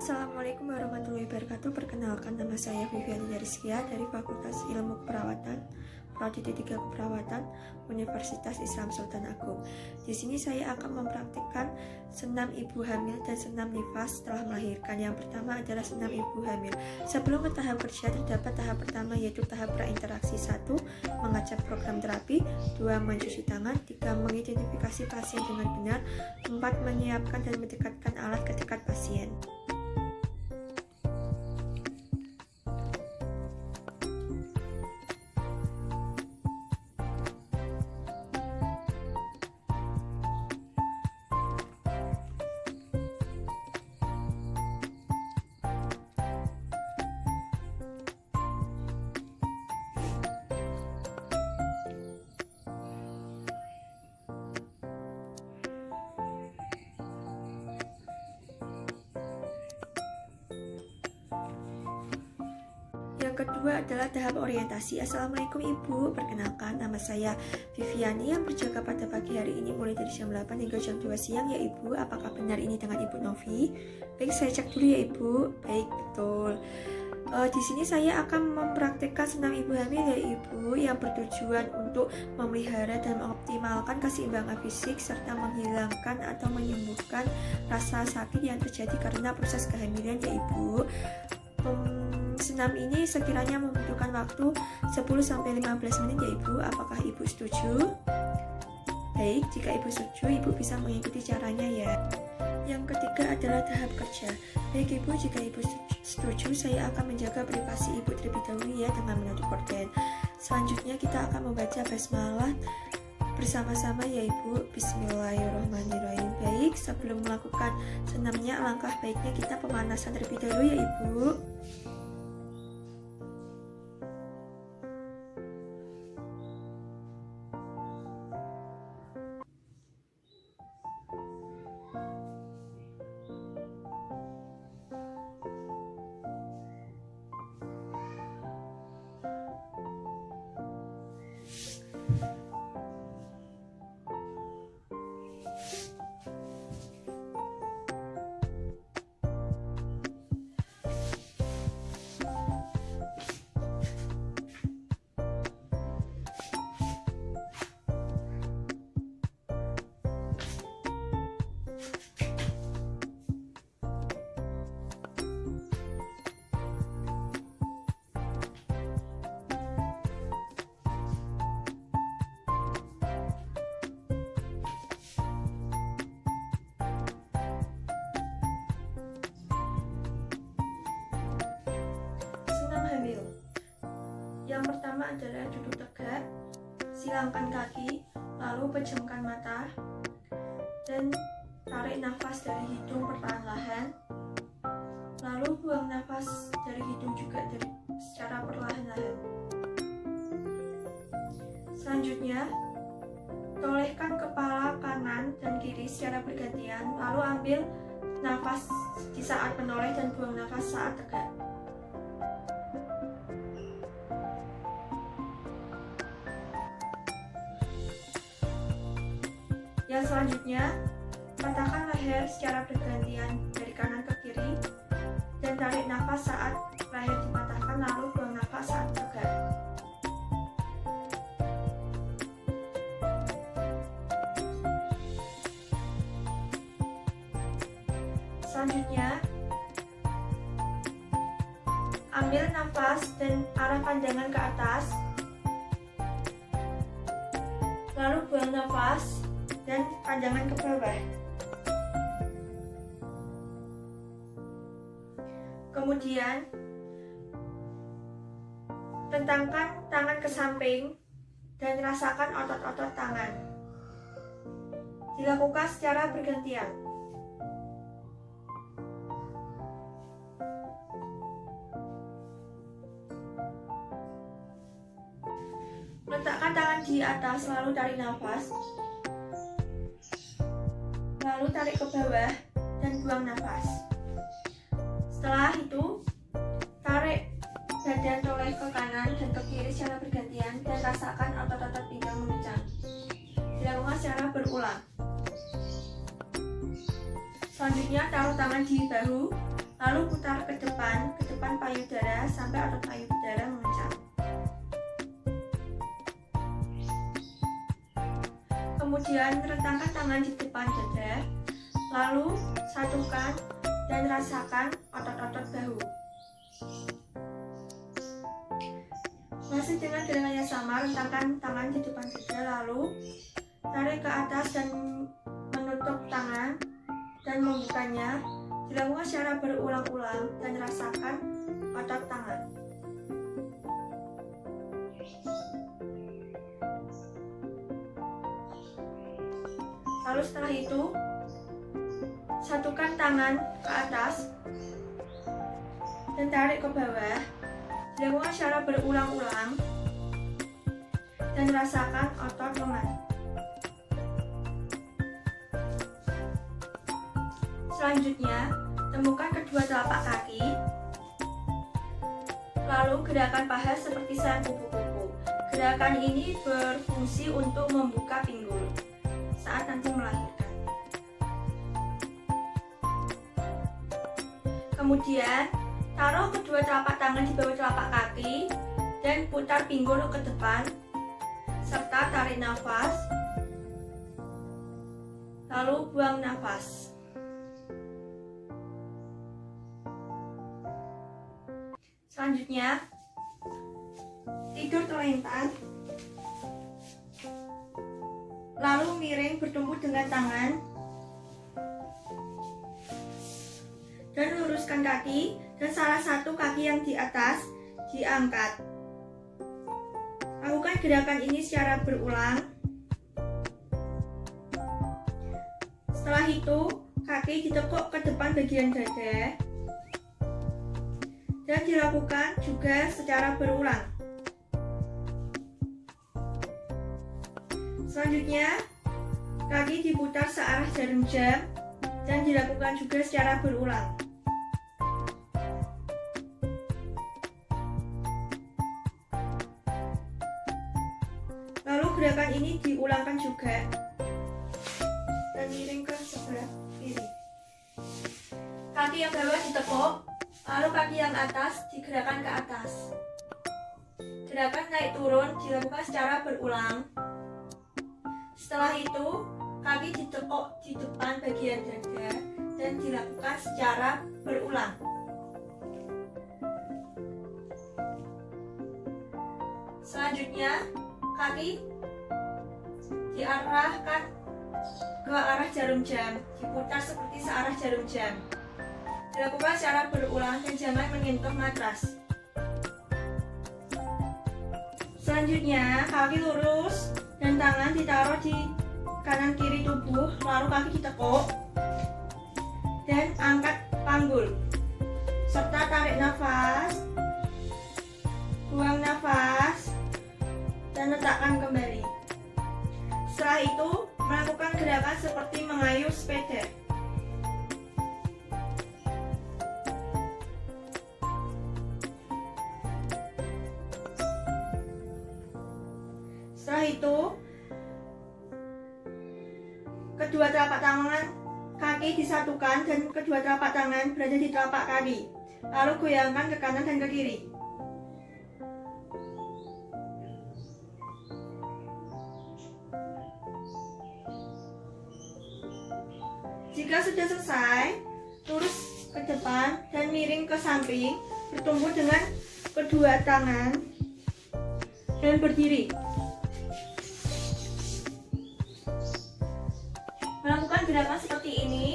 Assalamualaikum warahmatullahi wabarakatuh. Perkenalkan, nama saya Viviani Rizkia dari Fakultas Ilmu Keperawatan, Prodi D3 Keperawatan, Universitas Islam Sultan Agung. Di sini saya akan mempraktikkan senam ibu hamil dan senam nifas setelah melahirkan. Yang pertama adalah senam ibu hamil. Sebelum ke tahap kerja, terdapat tahap pertama yaitu tahap prainteraksi. 1. Mengecek program terapi. 2. Mencuci tangan. 3. Mengidentifikasi pasien dengan benar. 4. Menyiapkan dan mendekatkan alat ke dekat pasien. Yang kedua adalah tahap orientasi. Assalamualaikum Ibu, perkenalkan nama saya Viviani yang berjaga pada pagi hari ini mulai dari jam 8 hingga jam 2 siang ya Ibu. Apakah benar ini dengan Ibu Novi? Baik, saya cek dulu ya Ibu. Baik, betul. Di sini saya akan mempraktikkan senam ibu hamil ya Ibu, yang bertujuan untuk memelihara dan mengoptimalkan keseimbangan fisik serta menghilangkan atau menyembuhkan rasa sakit yang terjadi karena proses kehamilan ya Ibu. Senam ini sekiranya membutuhkan waktu 10-15 menit ya Ibu. Apakah Ibu setuju? Baik, jika Ibu setuju, Ibu bisa mengikuti caranya ya. Yang ketiga adalah tahap kerja. Baik Ibu, jika Ibu setuju, saya akan menjaga privasi Ibu terlebih dahulu ya dengan menutup gorden. Selanjutnya kita akan membaca basmalah bersama-sama ya Ibu. Bismillahirrahmanirrahim. Baik, sebelum melakukan senamnya, alangkah baiknya kita pemanasan terlebih dahulu ya Ibu. Yang pertama adalah duduk tegak, silangkan kaki, lalu pejamkan mata, dan tarik nafas dari hidung perlahan-lahan, lalu buang nafas dari hidung juga secara perlahan-lahan. Selanjutnya, tolehkan kepala kanan dan kiri secara bergantian, lalu ambil nafas di saat menoleh dan buang nafas saat tegak. Yang selanjutnya, patahkan leher secara bergantian dari kanan ke kiri dan tarik nafas saat leher dipatahkan, lalu buang nafas saat tegak. Selanjutnya, ambil nafas dan arah pandangan ke atas, lalu buang nafas dan pandangan ke bawah. Kemudian tentangkan tangan ke samping dan rasakan otot-otot tangan. Dilakukan secara bergantian. Letakkan tangan di atas, lalu tarik nafas. Lalu tarik ke bawah dan buang nafas. Setelah itu, tarik badan toleh ke kanan dan ke kiri secara bergantian dan rasakan otot-otot pinggang mengencang. Dilakukan secara berulang. Selanjutnya taruh tangan di bahu, Lalu putar ke depan payudara sampai otot payudara mengencang. Kemudian rentangkan tangan di depan dada, lalu satukan dan rasakan otot-otot bahu. Masih dengan gerakan yang sama, rentangkan tangan di depan dada, lalu tarik ke atas dan menutup tangan dan membukanya. Dilakukan secara berulang-ulang dan rasakan otot tangan. Lalu setelah itu, satukan tangan ke atas dan tarik ke bawah. Dilakukan secara berulang-ulang dan rasakan otot lengan. Selanjutnya, temukan kedua telapak kaki, lalu gerakan paha seperti saraf kupu-kupu. Gerakan ini berfungsi untuk membuka pinggul saat nanti melahirkan. Kemudian, taruh kedua telapak tangan di bawah telapak kaki dan putar pinggul ke depan, serta tarik nafas, lalu buang nafas. Selanjutnya, tidur terlentang, lalu miring bertumpu dengan tangan, dan luruskan kaki, dan salah satu kaki yang di atas diangkat. Lakukan gerakan ini secara berulang. Setelah itu, kaki ditekuk ke depan bagian dada, dan dilakukan juga secara berulang. Selanjutnya, kaki diputar searah jarum jam dan dilakukan juga secara berulang. Lalu gerakan ini diulangkan juga dan miring ke sebelah kiri. Kaki yang bawah ditekuk, lalu kaki yang atas digerakkan ke atas. Gerakan naik turun dilakukan secara berulang. Setelah itu, kaki ditekuk di depan bagian dada dan dilakukan secara berulang. Selanjutnya, kaki diarahkan ke arah jarum jam, diputar seperti searah jarum jam. Dilakukan secara berulang dan jangan menyentuh matras. Selanjutnya, kaki lurus dan tangan ditaruh di kanan kiri tubuh, lalu kaki ditekuk dan angkat panggul, serta tarik nafas, buang nafas, dan letakkan kembali. Setelah itu, melakukan gerakan seperti mengayuh sepeda. Setelah itu, kedua telapak tangan kaki disatukan dan kedua telapak tangan berada di telapak kaki. Lalu goyangkan ke kanan dan ke kiri. Jika sudah selesai, lurus ke depan dan miring ke samping, bertumpu dengan kedua tangan dan berdiri. Melakukan gerakan seperti ini,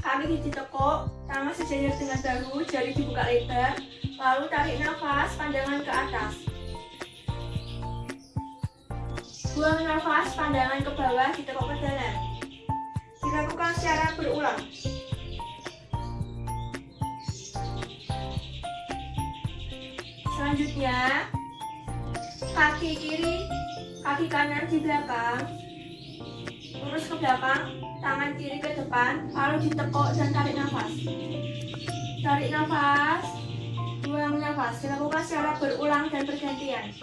kaki ditekuk, tangan sejajar dengan bahu, jari dibuka lebar, lalu tarik nafas, pandangan ke atas. Buang nafas, pandangan ke bawah, ditekuk ke dalam. Dilakukan secara berulang. Selanjutnya, kaki kiri, kaki kanan di belakang, lurus ke belakang, tangan kiri ke depan, lalu ditekuk dan tarik nafas. Tarik nafas, buang nafas. Dilakukan secara berulang dan bergantian.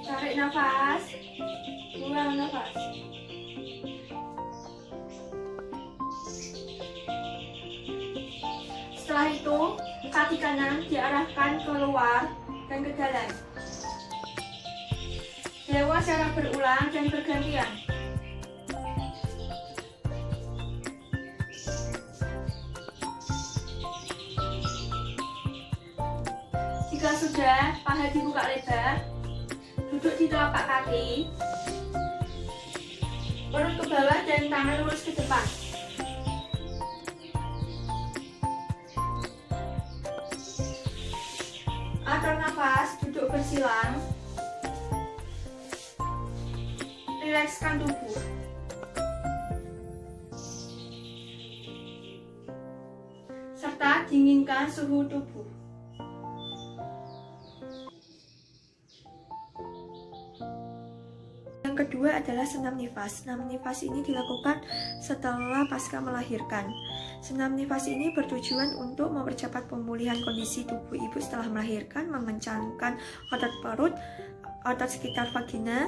Tarik nafas, buang nafas. Setelah itu, kaki kanan diarahkan keluar dan ke dalam. Dilakukan secara berulang dan bergantian. Jika sudah, paha dibuka lebar, duduk di telapak kaki, perut ke bawah dan tangan lurus ke depan. Atur nafas, duduk bersilang, rilekskan tubuh. Serta dinginkan suhu tubuh. Yang kedua adalah senam nifas. Senam nifas ini dilakukan setelah pasca melahirkan. Senam nifas ini bertujuan untuk mempercepat pemulihan kondisi tubuh ibu setelah melahirkan, mengencangkan otot perut, otot sekitar vagina,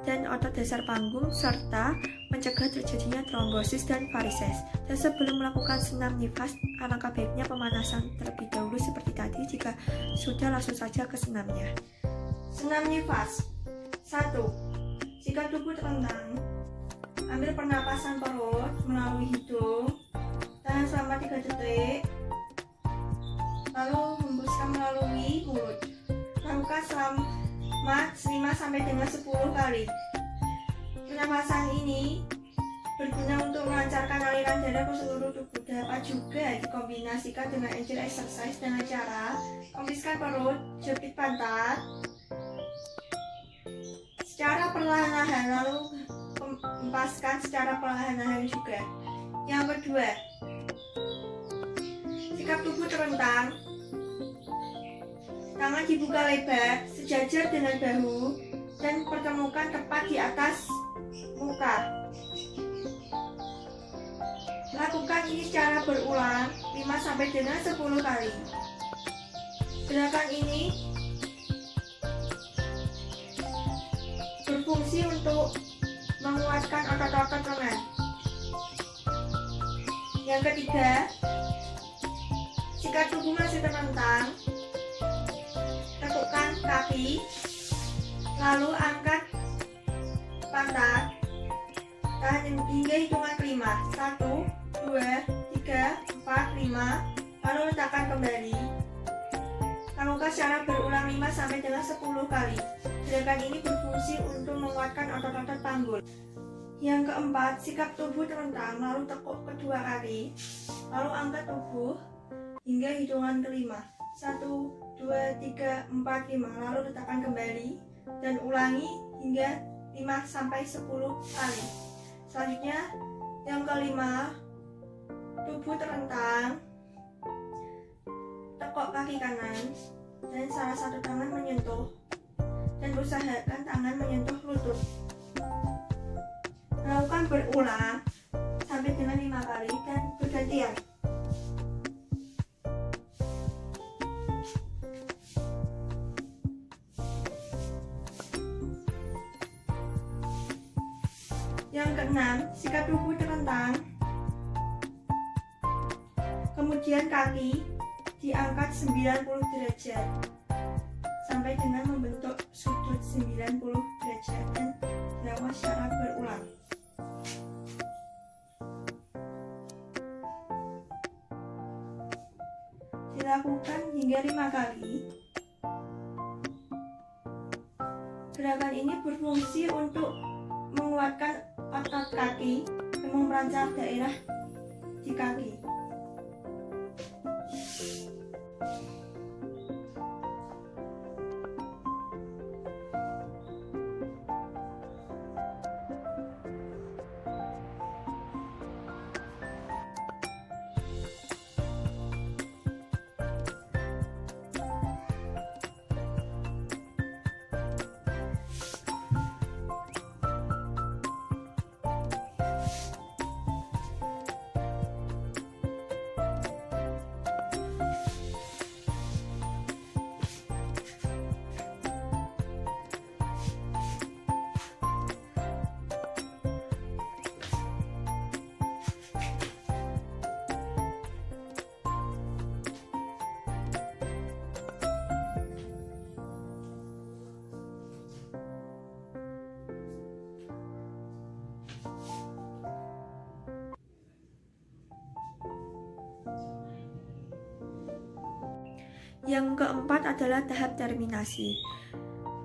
dan otot dasar panggung, serta mencegah terjadinya trombosis dan varises. Dan sebelum melakukan senam nifas, alangkah baiknya pemanasan terlebih dahulu seperti tadi. Jika sudah, langsung saja ke senamnya. Senam nifas. 1. Jika tubuh terlentang, ambil pernapasan perut melalui hidung, tahan selama 3 detik, lalu hembuskan melalui mulut. Lakukan selama 5-10 kali. Pernapasan ini berguna untuk melancarkan aliran darah ke seluruh tubuh. Dapat juga dikombinasikan dengan engine exercise dengan cara kempiskan perut, jepit pantat secara perlahan-lahan, lalu hempaskan secara perlahan-lahan juga. Yang kedua, sikap tubuh terentang, tangan dibuka lebar sejajar dengan bahu dan pertemukan tepat di atas muka. Lakukan ini secara berulang 5-10 kali. Gerakan ini berfungsi untuk menguatkan otot-otot lengan. Yang ketiga, jika tubuh masih terlentang, tekukkan kaki, lalu angkat pantat, tahan hingga hitungan kelima. 1, 2, 3, 4, 5, lalu letakkan kembali. Lakukan secara berulang 5-10 kali. Gerakan ini berfungsi untuk menguatkan otot-otot panggul. Yang keempat, sikap tubuh terentang, lalu tekuk kedua kali, lalu angkat tubuh hingga hitungan kelima. 1, 2, 3, 4, 5, lalu letakkan kembali dan ulangi hingga 5-10 kali. Selanjutnya, yang kelima, tubuh terentang, tekuk kaki kanan dan salah satu tangan menyentuh, dan usahakan tangan menyentuh lutut. Lakukan berulang sampai dengan 5 kali dan bergantian. Yang keenam, sikap tubuh terentang, kemudian kaki diangkat 90 derajat sampai dengan membentuk sudut 90 derajat dan dilakukan secara berulang. Dilakukan hingga 5 kali. Gerakan ini berfungsi untuk menguatkan otot kaki dan memperlancar daerah di kaki. Yang keempat adalah tahap terminasi.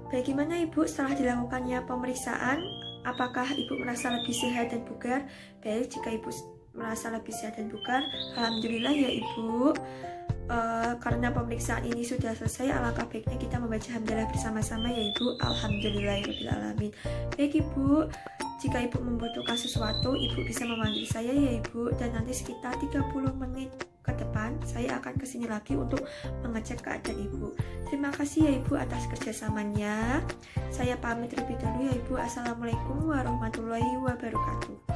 Bagaimana Ibu setelah dilakukannya pemeriksaan? Apakah Ibu merasa lebih sehat dan bugar? Baik, jika Ibu merasa lebih sehat dan bugar, alhamdulillah ya Ibu. Karena pemeriksaan ini sudah selesai, alangkah baiknya kita membaca hamdalah bersama-sama ya Ibu. Alhamdulillahirobbilalamin. Baik Ibu, jika Ibu membutuhkan sesuatu, Ibu bisa memanggil saya ya Ibu, dan nanti sekitar 30 menit ke depan saya akan kesini lagi untuk mengecek keadaan Ibu. Terima kasih ya Ibu atas kerjasamanya. Saya pamit terlebih dahulu ya Ibu. Assalamualaikum warahmatullahi wabarakatuh.